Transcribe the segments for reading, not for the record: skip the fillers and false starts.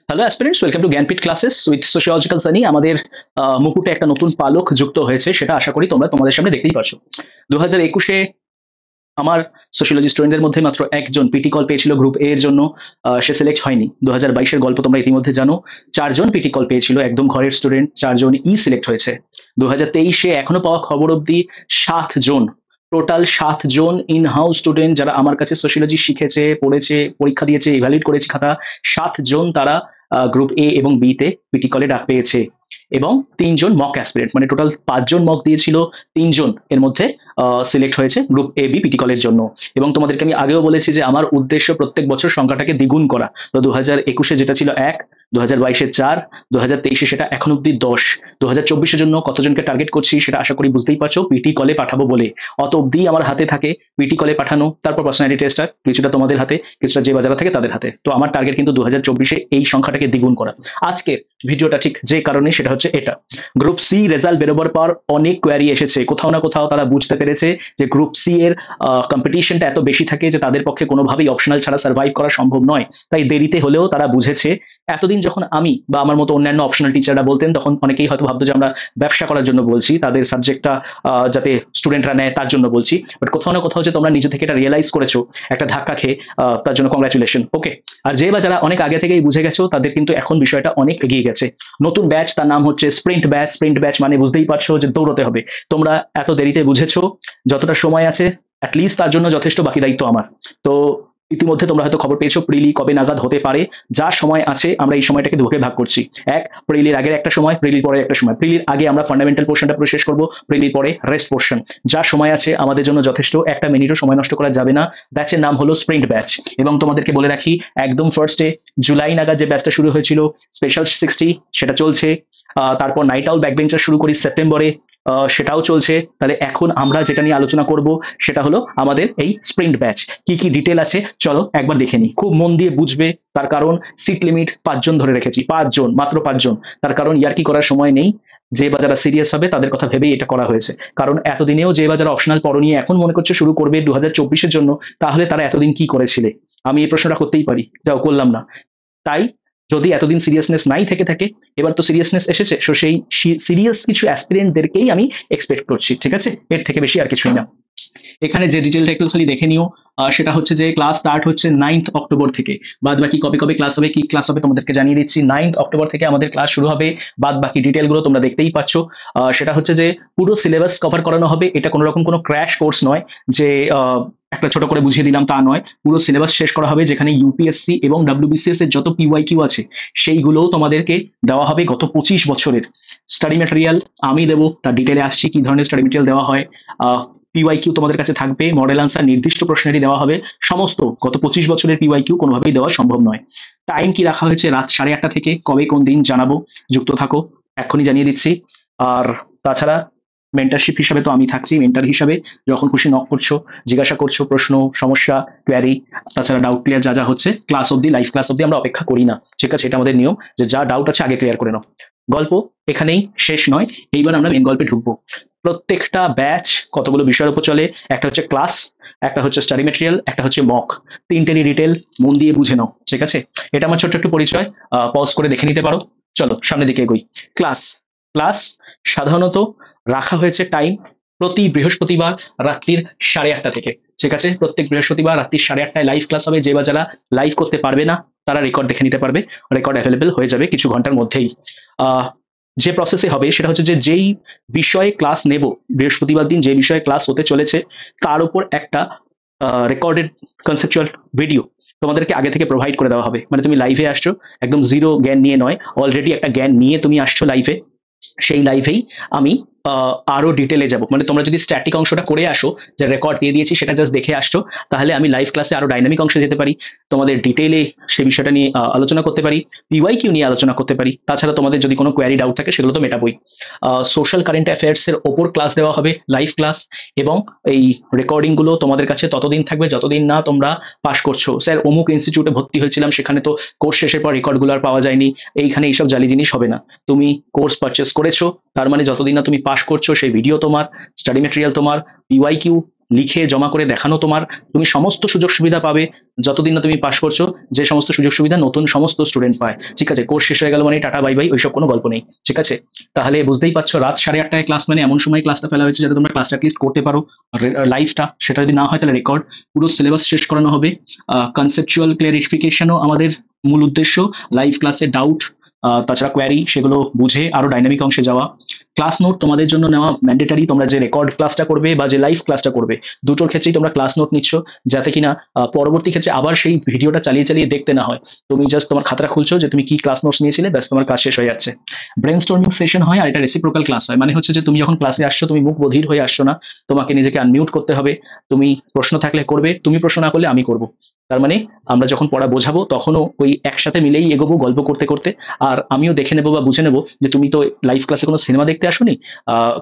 Hello aspirants, welcome to Jnanpith classes with sociological Sunny. আমাদের মুকুটে একটা নতুন পালক যুক্ত হয়েছে, সেটা আশা করি তোমরা তোমাদের সামনে দেখতেই পাচ্ছ। 2021-এ আমার সোশিওলজি স্টুডেন্টদের মধ্যে মাত্র একজন পিটি কল পেয়েছিল গ্রুপ এ এর জন্য। সে সিলেক্ট হয়নি। 2022-এর গল্প তোমরা ইতিমধ্যে জানো। 4জন পিটি কল পেয়েছিল, একদম ঘরের স্টুডেন্ট, 4জন সিলেক্ট হয়েছে। 2023-এ এখনো পাওয়া খবর অবধি 7 জন, টোটাল 7 জন ইন হাউস স্টুডেন্ট যারা আমার কাছে সোশিওলজি শিখেছে, পড়েছে, পরীক্ষা দিয়েছে, ইভ্যালুয়েট করেছে খাতা, 7 জন তারা গ্রুপ এ এবং বি তে পিটি কলে ডাক পেয়েছে। এবং 3 জন মক অ্যাসপিরেন্ট, মানে টোটাল 5 জন মক দিয়েছিল, 3 জন এর মধ্যে সিলেক্ট হয়েছে গ্রুপ এ বি পিটি কলের জন্য। এবং তোমাদেরকে আমি আগেও বলেছি যে আমার উদ্দেশ্য প্রত্যেক বছর সংখ্যাটাকে দ্বিগুণ করা। তো 2021-এ যেটা ছিল 1, 2022-এ 4, 2023-এ সেটা এখন অব্দি 10। 2024-এর জন্য কতজনকে টার্গেট করছি সেটা আশা করি বুঝতেই পারছো, পিটি কলে পাঠাবো বলে। অত অব্দি আমার হাতে থাকে পিটি কলে পাঠানো, তারপর পার্সোনালিটি টেস্টার, কিছুটা তোমাদের হাতে, কিছুটা যে বাজারে থাকে তাদের হাতে। তো আমার টার্গেট কিন্তু 2024-এ এই সংখ্যাটাকে দ্বিগুণ করা। আজকের ভিডিওটা ঠিক যে কারণে, সেটা হচ্ছে এটা। গ্রুপ সি রেজাল্ট বেরোবার পর অনেক কোয়ারি এসেছে, কোথাও না কোথাও তারা বুঝতে পেরেছে যে গ্রুপ সি এর কম্পিটিশনটা এত বেশি থাকে যে তাদের পক্ষে কোনোভাবেই অপশনাল ছাড়া সার্ভাইভ করা সম্ভব নয়। তাই দেরিতে হলেও তারা বুঝেছে। এতদিন যখন আমি বা আমার মতো অন্যান্য অপশনাল টিচাররা বলতেন, তখন অনেকেই হয়তো ভাবতো যে আমরা ব্যবসা করার জন্য বলছি, তাদের সাবজেক্টটা যাতে স্টুডেন্টরা নেয় তার জন্য বলছি। বাট কোথাও না কোথাও যে তোমরা নিজে থেকে এটা রিয়েলাইজ করেছো একটা ধাক্কা খেয়ে, তার জন্য কংগ্রাচুলেশন। ওকে। আর যে বা যারা অনেক আগে থেকেই বুঝে গেছো, তাদের কিন্তু এখন বিষয়টা অনেক এগিয়ে গেছে। নতুন ব্যাচ, তার নাম হচ্ছে স্প্রিন্ট ব্যাচ। স্প্রিন্ট ব্যাচ মানে বুঝতেই পারছো যে দৌড়তে হবে। তোমরা এত দেরিতে বুঝেছো, যতটা সময় আছে অ্যাটলিস্ট তার জন্য যথেষ্ট, বাকি দায়িত্ব আমার। তো ইতিমধ্যে তোমরা হয়তো খবর পেয়েছো প্রিলি কবে নাগাদ হতে পারে। যা সময় আছে আমরা এই সময়টাকে দুভাগে ভাগ করছি। এক, প্রিলির আগের একটা সময়, প্রিলির পরে একটা সময়। প্রিলির আগে আমরা ফান্ডামেন্টাল পোর্শনটা পুরো শেষ করবো, প্রিলির পরে রেস্ট পোর্শন। যা সময় আছে আমাদের জন্য যথেষ্ট, একটা মিনিটও সময় নষ্ট করা যাবে না। ব্যাচের নাম হলো স্প্রিন্ট ব্যাচ। এবং তোমাদেরকে বলে রাখি, একদম ফার্স্টে জুলাই নাগাদ যে ব্যাচটা শুরু হয়েছিল স্পেশাল 60, সেটা চলছে। তারপর নাইট আউট ব্যাকবেঞ্চার শুরু করি সেপ্টেম্বরে, সেটাও চলছে। তাহলে এখন আমরা যেটা নিয়ে আলোচনা করব সেটা হলো আমাদের এই স্প্রিন্ট ব্যাচ। কি কি ডিটেল আছে চলো একবার দেখে নিই, খুব মন দিয়ে বুঝবে। তার কারণ সিট লিমিট 5 জন ধরে রেখেছি, 5 জন, মাত্র 5 জন। তার কারণ ইয়ার্কি করার সময় নেই। যে বা যারা সিরিয়াস হবে তাদের কথা ভেবেই এটা করা হয়েছে। কারণ এতদিনেও যে বা যারা অপশনাল পড়ো নিয়ে এখন মনে করছে শুরু করবে 2024-এর জন্য, তাহলে তারা এতদিন কি করেছিলে? আমি এই প্রশ্নটা করতেই পারি, যাও করলাম না। তাই যদি এতদিন সিরিয়াসনেস নাই থেকে থাকে, এবার তো সিরিয়াসনেস এসেছে, সো সেই সিরিয়াস কিছু অ্যাসপিরেন্টদেরকেই আমি এক্সপেক্ট করছি, ঠিক আছে? এর থেকে বেশি আর কিছুই না। এখানে যে ডিটেলটা একটু খালি দেখে নিও, সেটা হচ্ছে যে ক্লাস স্টার্ট হচ্ছে 9th অক্টোবর থেকে। বাদ বাকি কবে কবে ক্লাস হবে, কি ক্লাস হবে তোমাদেরকে জানিয়ে দিচ্ছি। 9th অক্টোবর থেকে আমাদের ক্লাস শুরু হবে। বাদ বাকি ডিটেলগুলো তোমরা দেখতেই পাচ্ছ। সেটা হচ্ছে যে পুরো সিলেবাস কভার করানো হবে। এটা কোনো রকম কোনো ক্র্যাশ কোর্স নয় যে একটা ছোট করে বুঝিয়ে দিলাম, তা নয়। পুরো সিলেবাস শেষ করা হবে, যেখানে ইউপিএসসি এবং ডাব্লিউবিসিএস এর যত পিওয়াইকিউ আছে সেইগুলোও তোমাদেরকে দেওয়া হবে। গত 25 বছরের স্টাডি ম্যাটেরিয়াল আমি দেবো, তার ডিটেলে আসছি কি ধরনের স্টাডি ম্যাটেরিয়াল দেওয়া হয়। পিওয়াইকিউ তোমাদের কাছে থাকবে, মডেল আনসার নির্দিষ্ট প্রশ্নেরই দেওয়া হবে। সমস্ত গত 25 বছরের পিওয়াইকিউ কোনোভাবেই দেওয়া সম্ভব নয়। টাইম কি রাখা হয়েছে? রাত 8:30 থেকে। কবে কোন দিন জানাবো, যুক্ত থাকো, এখনই জানিয়ে দিচ্ছি। আর তাছাড়া মেন্টারশিপ হিসাবে তো আমি থাকছি, মেন্টার হিসাবে যখন খুশি নক করছো, জিজ্ঞাসা করছো, প্রশ্ন, সমস্যা, কোয়ারি, তাছাড়া ডাউট ক্লিয়ার যা যা হচ্ছে ক্লাস অবধি, লাইভ ক্লাস অবধি আমরা অপেক্ষা করি না, ঠিক আছে? এটা আমাদের নিয়ম যে যা ডাউট আছে আগে ক্লিয়ার করে নাও। গল্প এখানেই শেষ নয়, এইবার আমরা মেন গল্পে ঢুকবো। প্রত্যেকটা ব্যাচ কতগুলো বিষয়ের উপর চলে, একটা হচ্ছে ক্লাস, একটা হচ্ছে স্টাডি ম্যাটেরিয়াল, একটা হচ্ছে মক। তিনটেরই ডিটেল মন দিয়ে বুঝে নাও, ঠিক আছে? এটা আমার ছোট্ট একটু পরিচয়, পজ করে দেখে নিতে পারো। চলো সামনের দিকে এগোই। ক্লাস ক্লাস সাধারণত রাখা হয়েছে টাইম প্রতি বৃহস্পতিবার রাত্রির 8:30 থেকে, ঠিক আছে? প্রত্যেক বৃহস্পতিবার রাত্রি 8:30টায় লাইভ ক্লাস হবে। যে বা যারা লাইভ করতে পারবে না তারা রেকর্ড দেখে নিতে পারবে, রেকর্ড অ্যাভেলেবেল হয়ে যাবে কিছু ঘন্টার মধ্যেই। আহ যে প্রসেসে হবে সেটা হচ্ছে যে যেই বিষয়ে ক্লাস নেব, বৃহস্পতিবার দিন যে বিষয়ে ক্লাস হতে চলেছে তার উপর একটা রেকর্ডেড কনসেপচুয়াল ভিডিও তোমাদেরকে আগে থেকে প্রোভাইড করে দেওয়া হবে। মানে তুমি লাইভে আসছো একদম জিরো জ্ঞান নিয়ে নয়, অলরেডি একটা জ্ঞান নিয়ে তুমি আসছো লাইভে। সেই লাইভেই আমি আরো ডিটেলে যাব। মানে তোমরা যদি স্ট্যাটিক অংশটা করে আসো, যে রেকর্ড দিয়ে দিয়েছি সেটা জাস্ট দেখে আসছো, তাহলে আমি লাইভ ক্লাসে আরো ডাইনামিক অংশে যেতে পারি, তোমাদের ডিটেলে সেই বিষয়টা নিয়ে আলোচনা করতে পারি, পিওয়াইকিউ নিয়ে আলোচনা করতে পারি। তাছাড়া তোমাদের যদি কোনো কোয়ারি ডাউট থাকে সেগুলো তো মেটাবই। সোশ্যাল কারেন্ট অ্যাফেয়ার্স এর ওপর ক্লাস দেওয়া হবে, লাইভ ক্লাস। এবং এই রেকর্ডিং গুলো তোমাদের কাছে ততদিন থাকবে যতদিন না তোমরা পাশ করছো। স্যার অমুক ইনস্টিটিউটে ভর্তি হয়েছিলাম, সেখানে তো কোর্স শেষের পর রেকর্ডগুলো আর পাওয়া যায়নি। এইখানে এইসব জালি জিনিস হবে না। তুমি কোর্স পারচেস করেছো, তার মানে যতদিন না তুমি পাশ করছো সেই ভিডিও তোমার, স্টাডি ম্যাটেরিয়াল তোমার, পিওয়াইকিউ লিখে জমা করে দেখানো তোমার, তুমি সমস্ত সুযোগ সুবিধা পাবে যতদিন না তুমি পাস করছো, যে সমস্ত সুযোগ সুবিধা নতুন সমস্ত স্টুডেন্ট পায়। ঠিক আছে, কোর্স শেষ হয়ে গেল মানে টাটা বাই বাই, ওইসব কোনো গল্প নেই। ঠিক আছে, তাহলে বুঝতেই পারছো রাত 8:30টায় ক্লাস মানে এমন সময় ক্লাসটা ফেলা হয়েছে যাতে তোমরা ক্লাসটা অ্যাটলিস্ট করতে পারো। লাইভটা সেটা যদি না হয় তাহলে রেকর্ড, পুরো সিলেবাস শেষ করানো হবে। কনসেপচুয়াল ক্লিয়ারিফিকেশনও আমাদের মূল উদ্দেশ্য। লাইভ ক্লাসে ডাউট, তাছাড়া কোয়ারি, সেগুলো বুঝে আরো ডাইনামিক অংশে যাওয়া। ক্লাস নোট তোমাদের জন্য নেওয়া ম্যান্ডেটারি। তোমরা যে রেকর্ড ক্লাসটা করবে বা যে লাইভ ক্লাসটা করবে, দুটোর ক্ষেত্রেই তোমরা ক্লাস নোট নিচ্ছ, যাতে কিনা পরবর্তী ক্ষেত্রে আবার সেই ভিডিওটা চালিয়ে চালিয়ে দেখতে না হয়। তুমি জাস্ট তোমার খাতাটা খুলছো যে তুমি কি ক্লাস নোটস নিয়েছিলে, ব্যাস তোমার কাজ শেষ হয়ে যাচ্ছে। ব্রেন স্টর্মিং সেশন হয়, আর এটা রেসিপ্রোকাল ক্লাস হয়। মানে হচ্ছে যে তুমি যখন ক্লাসে আসছো তুমি মুখ বধির হয়ে আসছো না, তোমাকে নিজেকে আনমিউট করতে হবে। তুমি প্রশ্ন থাকলে করবে, তুমি প্রশ্ন না করলে আমি করব। তার মানে আমরা যখন পড়া বোঝাবো তখনও ওই একসাথে মিলেই এগোবো গল্প করতে করতে। আর আমিও দেখে নেবো বা বুঝে নেবো যে তুমি তো লাইভ ক্লাসে কোনো সিনেমা দেখতে আসোনি।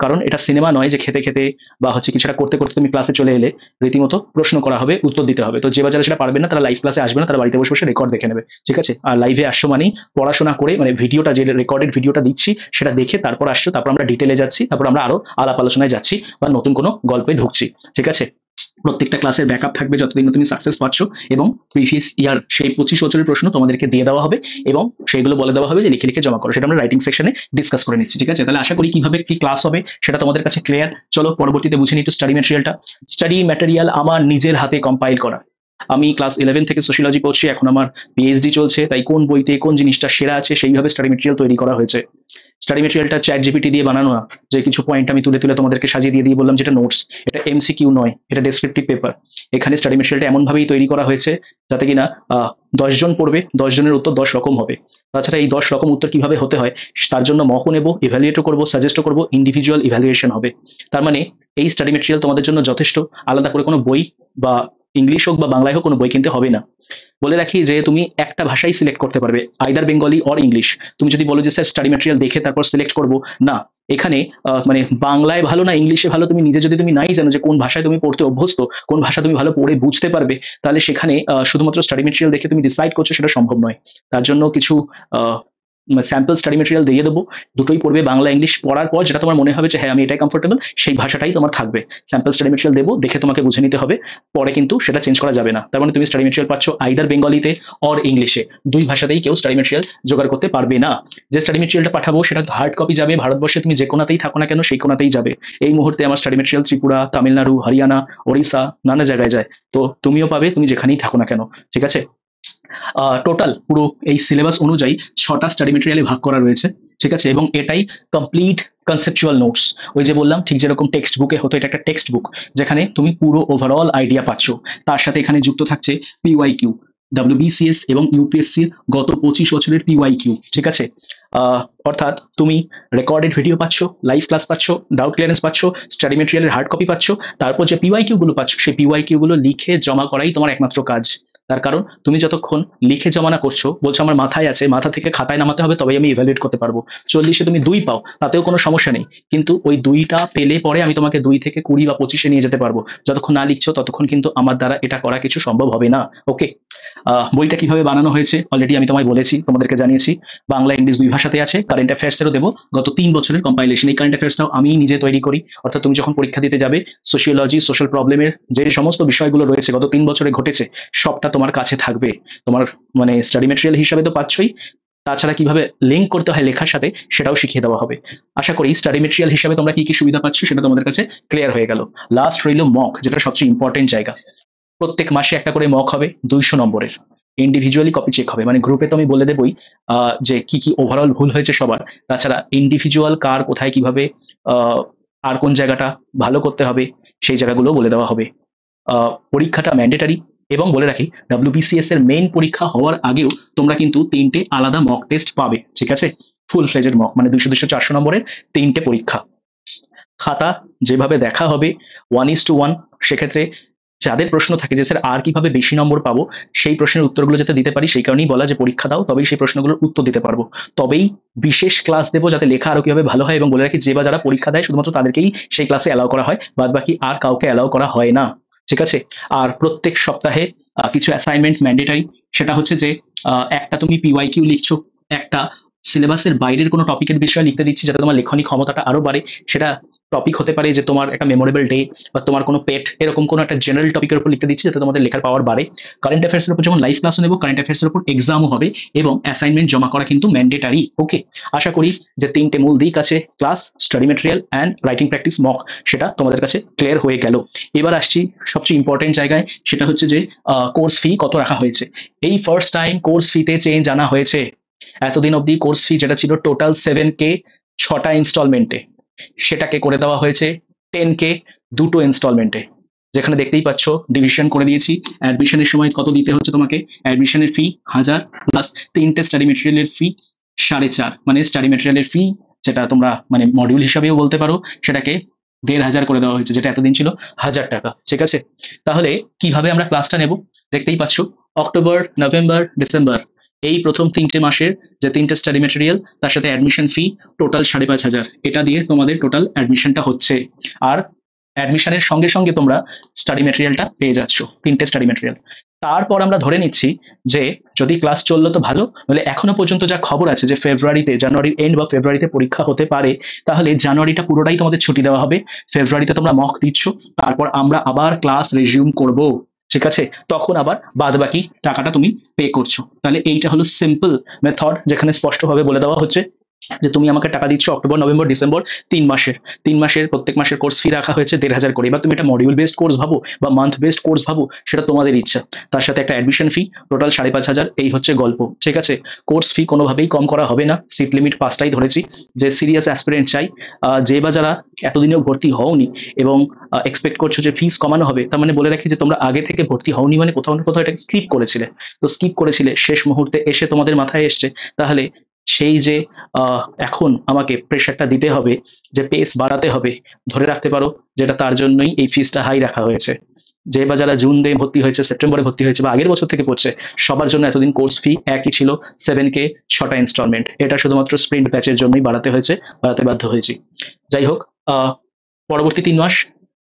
কারণ এটা সিনেমা নয় যে খেতে খেতে বা হচ্ছে কিছুটা করতে করতে তুমি ক্লাসে চলে এলে। রীতিমতো প্রশ্ন করা হবে, উত্তর দিতে হবে। তো যে বাজারে সেটা পারবে না তারা লাইভ ক্লাসে আসবে না, তারা বাড়িতে বসে বসে রেকর্ড দেখে নেবে। ঠিক আছে, আর লাইভে আসছো মানেই পড়াশোনা করে, মানে ভিডিওটা যে রেকর্ডেড ভিডিওটা দিচ্ছি সেটা দেখে তারপর আসছো, তারপর আমরা ডিটেলে যাচ্ছি, তারপর আমরা আরো আলাপ আলোচনায় যাচ্ছি বা নতুন কোনো গল্পে ঢুকছি। ঠিক আছে, প্রত্যেকটা ক্লাসের ব্যাকআপ থাকবে যতদিন না তুমি সাকসেস পাচ্ছ, এবং প্রিভিয়াস ইয়ার সেই 25 বছরের প্রশ্ন তোমাদেরকে দিয়ে দেওয়া হবে এবং সেগুলো বলে দেওয়া হবে যে লিখে লিখে জমা করো। সেটা আমরা রাইটিং সেকশনে ডিসকাস করে নিচ্ছি। ঠিক আছে, তাহলে আশা করি কিভাবে কি ক্লাস হবে সেটা তোমাদের কাছে ক্লিয়ার। চলো পরবর্তীতে বুঝে নিই একটু স্টাডি ম্যাটেরিয়ালটা। স্টাডি ম্যাটেরিয়াল আমার নিজের হাতে কম্পাইল করা। আমি ক্লাস 11 থেকে সোশিয়োলজি পড়ছি, এখন আমার পিএইচডি চলছে, তাই কোন বইতে কোন জিনিসটা সেরা আছে সেইভাবে স্টাডি মেটেরিয়াল তৈরি করা হয়েছে। স্টাডি মেটেরিয়ালটা চ্যাট জিপিটি দিয়ে বানানো না, যে কিছু পয়েন্ট আমি তুলে তুলে তোমাদেরকে সাজিয়ে দিয়ে বললাম যেটা নোটস। এটা এমসিকিউ নয়, এটা ডেসক্রিপটিভ পেপার। এখানে স্টাডি মেটেরিয়ালটা এমনভাবেই তৈরি করা হয়েছে যাতে কিনা 10 জন পড়বে, 10 জনের উত্তর 10 রকম হবে। তাছাড়া এই 10 রকম উত্তর কিভাবে হতে হয় তার জন্য মকও নেবো, ইভ্যালুয়েটও করবো, সাজেস্টও করবো, ইন্ডিভিজুয়াল ইভ্যালুয়েশন হবে। তার মানে এই স্টাডি মেটেরিয়াল তোমাদের জন্য যথেষ্ট। আলাদা করে কোনো বই বা ইংলিশ হোক বা বাংলায় হোক কোনো বই কিনতে হবে না। বলে রাখি যে তুমি একটা ভাষাই সিলেক্ট করতে পারবে, আইদার বেঙ্গলি অর ইংলিশ। তুমি যদি বলো যে স্যার স্টাডি ম্যাটেরিয়াল দেখে তারপর সিলেক্ট করব, না। এখানে মানে বাংলায় ভালো না ইংলিশে ভালো, তুমি নিজে যদি তুমি নাই জানো যে কোন ভাষায় তুমি পড়তে অভ্যস্ত, কোন ভাষা তুমি ভালো পড়ে বুঝতে পারবে, তাহলে সেখানে শুধুমাত্র স্টাডি ম্যাটেরিয়াল দেখে তুমি ডিসাইড করছো, সেটা সম্ভব নয়। তার জন্য কিছু স্যাম্পল স্টাডি মেটেরিয়াল দিয়ে দেবো, দুটোই পড়বে, বাংলা ইংলিশ। পড়ার পর যেটা তোমার মনে হবে যে হ্যাঁ আমি এটাই কমফোর্টেবল, সেই ভাষাটাই তোমার থাকবে। স্যাম্পল স্টাডি মেটেরিয়াল দেবো, দেখে তোমাকে বুঝে নিতে হবে, পরে কিন্তু সেটা চেঞ্জ করা যাবে না। তার মানে তুমি স্টাডি মেটেরিয়াল পাচ্ছ আইদার বেঙ্গলিতে অর ইংলিশে, দুই ভাষাতেই কেউ স্টাডি মেটেরিয়াল জোগাড় করতে পারবে না। যে স্টাডি মেটেরিয়ালটা পাঠাবো সেটা হার্ড কপি যাবে ভারতবর্ষে তুমি যে কোনাতেই থাকো না কেন সেই কোনাতেই যাবে। এই মুহূর্তে আমার স্টাডি মেটেরিয়াল ত্রিপুরা, তামিলনাড়ু, হরিয়ানা, ওড়িশা, নানা জায়গায় যায়। তো তুমিও পাবে তুমি যেখানেই থাকো না কেন। ঠিক আছে, টোটাল পুরো এই সিলেবাস অনুযায়ী 6টা স্টাডি মেটেরিয়ালে ভাগ করা রয়েছে। ঠিক আছে, এবং এটাই কমপ্লিট কনসেপচুয়াল নোটস। ওই যে বললাম ঠিক যেরকম টেক্সট বুকে হতো, এটা একটা টেক্সট বুক যেখানে তুমি পুরো ওভারঅল আইডিয়া পাচ্ছ। তার সাথে এখানে যুক্ত থাকছে পিওয়াইকিউ, ডাব্লিউবিসিএস এবং ইউপিএসসির গত 25 বছরের পিওয়াইকিউ। ঠিক আছে, অর্থাৎ তুমি রেকর্ডেড ভিডিও পাচ্ছ, লাইভ ক্লাস পাচ্ছ, ডাউট ক্লিয়ারেন্স পাচ্ছ, স্টাডি মেটেরিয়ালের হার্ড কপি পাচ্ছ, তারপর যে পিওয়াইকিউ গুলো পাচ্ছ সেই পিওয়াইকিউ গুলো লিখে জমা করাই তোমার একমাত্র কাজ। তার কারণ তুমি যতক্ষণ লিখে জমা না করছো, বলছো আমার মাথায় আছে, মাথা থেকে খাতায় নামাতে হবে তবেই আমি ইভ্যালুয়েট করতে পারবো। 40-এ তুমি 2 পাও তাতেও কোনো সমস্যা নেই, কিন্তু ওই 2টা পেলে পরে আমি তোমাকে 2 থেকে 20 বা 25-এ নিয়ে যেতে পারবো। যতক্ষণ না লিখছো ততক্ষণ কিন্তু আমার দ্বারা এটা করা কিছু সম্ভব হবে না। ওকে, বইটা কিভাবে বানানো হয়েছে অলরেডি আমি তোমায় বলেছি, তোমাদেরকে জানিয়েছি। বাংলা ইংলিশ দুই ভাষাতে আছে। কারেন্ট অ্যাফেয়ার্সেরও দেবো, গত 3 বছরের কম্পাইলেশন। এই কারেন্ট অ্যাফেয়ার্সটাও আমি নিজে তৈরি করি। অর্থাৎ তুমি যখন পরীক্ষা দিতে যাবে, সোশিওলজি, সোশ্যাল প্রবলেমের যে সমস্ত বিষয়গুলো রয়েছে গত 3 বছরে ঘটেছে, সবটা তোমার কাছে থাকবে। তোমার মানে স্টাডি মেটেরিয়াল হিসাবে তো পাচ্ছই, তাছাড়া কিভাবে লিঙ্ক করতে হয় লেখার সাথে সেটাও শিখিয়ে দেওয়া হবে। আশা করি স্টাডি মেটেরিয়াল হিসাবে তোমরা কি কি সুবিধা পাচ্ছ সেটা তোমাদের কাছে ক্লিয়ার হয়ে গেল। লাস্ট রইল মক, যেটা সবচেয়ে ইম্পর্টেন্ট জায়গা। প্রত্যেক মাসে একটা করে মক হবে 200 নম্বরের। ইন্ডিভিজুয়ালি কপি চেক হবে, মানে গ্রুপে তো আমি বলে দেবই যে কি কি ওভারঅল ভুল হয়েছে সবার। তাছাড়া ইন্ডিভিজুয়াল কার কোথায় কিভাবে আহ, আর কোন জায়গাটা ভালো করতে হবে সেই জায়গাগুলো বলে দেওয়া হবে। পরীক্ষাটা ম্যান্ডেটারি, এবং বলে রাখি ডাব্লিউবিসিএস এর মেইন পরীক্ষা হওয়ার আগেও তোমরা কিন্তু 3টে আলাদা মক টেস্ট পাবে। ঠিক আছে, ফুল ফ্লেজেড মক, মানে 200-200-400 নম্বরের 3টে পরীক্ষা। খাতা যেভাবে দেখা হবে 1:1, সেক্ষেত্রে যাদের প্রশ্ন থাকে যে স্যার আর কিভাবে বেশি নম্বর পাবো, সেই প্রশ্নের উত্তরগুলো যাতে দিতে পারি সেই কারণেই বলা যে পরীক্ষা দাও, তবেই সেই প্রশ্নগুলোর উত্তর দিতে পারবো। তবেই বিশেষ ক্লাস দেবো যাতে লেখা আরো কিভাবে ভালো হয়, এবং বলে রাখি যে বা যারা পরীক্ষা দেয় শুধুমাত্র তাদেরকেই সেই ক্লাসে অ্যালাউ করা হয়, বাদ বাকি আর কাউকে অ্যালাউ করা হয় না। ঠিক আছে, আর প্রত্যেক সপ্তাহে কিছু অ্যাসাইনমেন্ট ম্যান্ডেটারি। সেটা হচ্ছে যে একটা তুমি পিওয়াইকিউ লিখছো, একটা সিলেবাসের বাইরের কোনো টপিকের বিষয়ে লিখতে দিচ্ছি যাতে তোমার লেখনী ক্ষমতাটা আরো বাড়ে। সেটা টপিক হতে পারে যে তোমার একটা মেমোরেবল ডে বা তোমার কোনো পেট, এরকম কোনো একটা জেনারেল টপিকের উপর লিখতে দিচ্ছি যাতে তোমাদের লেখার পাওয়ার বাড়ে। কারেন্ট অ্যাফেয়ার্সের উপর যেমন লাইভ ক্লাসও নেব, কারেন্ট অ্যাফেয়ার্সের উপর এক্সামও হবে এবং অ্যাসাইনমেন্ট জমা করা কিন্তু ম্যান্ডেটারি। ওকে, আশা করি যে তিনটে মূল দিক আছে, class, study material and writing practice mock, সেটা তোমাদের কাছে ক্লিয়ার হয়ে গেল। এবার আসছি সবচেয়ে ইম্পর্টেন্ট জায়গায়, সেটা হচ্ছে যে কোর্স ফি কত রাখা হয়েছে। এই ফার্স্ট টাইম কোর্স ফিতে চেঞ্জ আনা হয়েছে। এতদিন অবধি কোর্স ফি যেটা ছিল টোটাল 7K 6টা ইনস্টলমেন্টে, সেটাকে করে দেওয়া হয়েছে 10K 2টো ইনস্টলমেন্টে। যেখানে দেখতেই পাচ্ছ ডিভিশন করে দিয়েছি। অ্যাডমিশনের সময় কত দিতে হচ্ছে তোমাকে, অ্যাডমিশনের ফি 1000 প্লাস তিনটে স্টাডি মেটেরিয়ালের ফি 4.5, মানে স্টাডি মেটেরিয়ালের ফি যেটা তোমরা মানে মডিউল হিসাবেও বলতে পারো, সেটাকে 1500 করে দেওয়া হয়েছে, যেটা এতদিন ছিল 1000 টাকা। ঠিক আছে, তাহলে কিভাবে আমরা ক্লাসটা নেব দেখতেই পাচ্ছ। অক্টোবর, নভেম্বর, ডিসেম্বর, এই প্রথম 3টে মাসের যে 3টে স্টাডি মেটেরিয়াল তার সাথে অ্যাডমিশন ফি টোটাল 5,500, এটা দিয়ে তোমাদের টোটাল অ্যাডমিশনটা হচ্ছে। আর অ্যাডমিশনের সঙ্গে সঙ্গে তোমরা স্টাডি মেটেরিয়ালটা পেয়ে যাচ্ছ, 3টে স্টাডি মেটেরিয়াল। তারপর আমরা ধরে নিচ্ছি যে যদি ক্লাস চললো তো ভালো, নাহলে এখনো পর্যন্ত যা খবর আছে যে ফেব্রুয়ারিতে, জানুয়ারির এন্ড বা ফেব্রুয়ারিতে পরীক্ষা হতে পারে, তাহলে জানুয়ারিটা পুরোটাই তোমাদের ছুটি দেওয়া হবে, ফেব্রুয়ারিতে তোমরা মক দিচ্ছ, তারপর আমরা আবার ক্লাস রেজিউম করব। ঠিক আছে, তখন আবার বাদ বাকি টাকাটা তুমি পে করছো। তাহলে এইটা হলো সিম্পল মেথড, যেখানে স্পষ্টভাবে বলে দেওয়া হচ্ছে যে তুমি আমাকে টাকা দিচ্ছ অক্টোবর, নভেম্বর, ডিসেম্বর 3 মাসের প্রত্যেক মাসের কোর্স ফি রাখা হয়েছে 1500 করে। এবার তুমি এটা মডিউল বেসড কোর্স ভাবো বা মান্থ বেসড কোর্স ভাবো, সেটা তোমাদের ইচ্ছা। তার সাথে একটা অ্যাডমিশন ফি টোটাল 5,500, এই হচ্ছে গল্প। ঠিক আছে, কোর্স ফি কোনোভাবেই কম করা হবে না, সিট লিমিট 5টাই ধরেছি। যে সিরিয়াস অ্যাসপিরেন্ট চাই, যে বা যারা এতদিনেও ভর্তি হওনি এবং এক্সপেক্ট করছো যে ফিস কমানো হবে, তার মানে বলে রাখি যে তোমরা আগে থেকে ভর্তি হওনি, মানে কোথাও না কোথাও এটা স্কিপ করেছিলে। তো স্কিপ করেছিলে, শেষ মুহূর্তে এসে তোমাদের মাথায় এসছে, তাহলে সেই যে এখন আমাকে প্রেশারটা দিতে হবে, যে পেস বাড়াতে হবে, ধরে রাখতে পারো যেটা তার জন্যই এই ফিসটা হাই রাখা হয়েছে। যে বা যারা জুন দিয়ে ভর্তি হয়েছে, সেপ্টেম্বরে ভর্তি হয়েছে বা আগের বছর থেকে পড়ছে, সবার জন্য এতদিন কোর্স ফি একই ছিল, 7K 6টা ইনস্টলমেন্ট। এটা শুধুমাত্র স্প্রিন্ট ব্যাচের জন্যই বাড়াতে হয়েছে, বাড়াতে বাধ্য হয়েছি। যাই হোক, পরবর্তী 3 মাস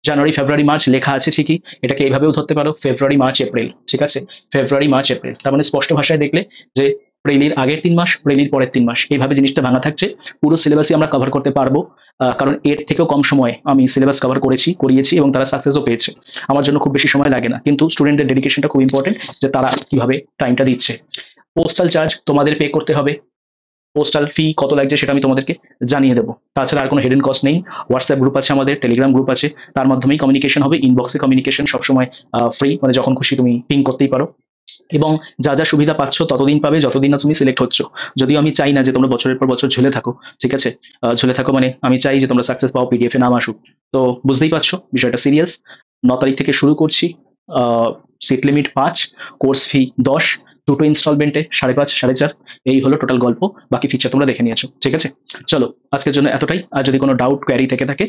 জানুয়ারি, ফেব্রুয়ারি, মার্চ লেখা আছে ঠিকই, এটাকে এইভাবেও ধরতে পারো ফেব্রুয়ারি, মার্চ, এপ্রিল। ঠিক আছে, ফেব্রুয়ারি, মার্চ, এপ্রিল, তার মানে স্পষ্ট ভাষায় দেখলে যে এপ্রিলের আগের 3 মাস, এপ্রিলের পরের 3 মাস, এইভাবে জিনিসটা ভাঙা থাকছে। পুরো সিলেবাসই আমরা কভার করতে পারবো, কারণ এর থেকেও কম সময় আমি সিলেবাস কভার করিয়েছি এবং তারা সাকসেসও পেয়েছে। আমার জন্য খুব বেশি সময় লাগে না, কিন্তু স্টুডেন্টদের ডেডিকেশনটা খুব ইম্পর্টেন্ট, যে তারা কিভাবে টাইমটা দিচ্ছে। পোস্টাল চার্জ তোমাদের পে করতে হবে, পোস্টাল ফি কত লাগছে সেটা আমি তোমাদেরকে জানিয়ে দেবো। তাছাড়া আর কোনো হিডেন কস্ট নেই। হোয়াটসঅ্যাপ গ্রুপ আছে আমাদের, টেলিগ্রাম গ্রুপ আছে, তার মাধ্যমেই কমিউনিকেশন হবে। ইনবক্সে কমিউনিকেশন সবসময় ফ্রি, মানে যখন খুশি তুমি পিং করতেই পারো। এবং যা যা সুবিধা পাচ্ছ ততদিন পাবে যতদিন না তুমি সিলেক্ট হচ্ছ। যদিও আমি চাই না যে তোমরা বছরের পর বছর ঝুলে থাকো। ঠিক আছে, ঝুলে থাকো মানে আমি চাই যে তোমরা সাকসেস পাও, পিডিএফ এ নাম আসুক। তো বুঝতেই পারছো বিষয়টা সিরিয়াস। 9 তারিখ থেকে শুরু করছি। সিট লিমিট 5, কোর্স ফি 10, 2টো ইনস্টলমেন্টে 5.5 4.5, এই হলো টোটাল গল্প। বাকি ফিচার তোমরা দেখে নিয়েছো। ঠিক আছে, চলো আজকের জন্য এতটাই। আর যদি কোনো ডাউট কোয়ারি থেকে থাকে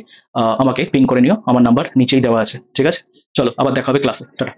আমাকে পিং করে নিও, আমার নাম্বার নিচেই দেওয়া আছে। ঠিক আছে, চলো আবার দেখা হবে ক্লাসে। টাটা।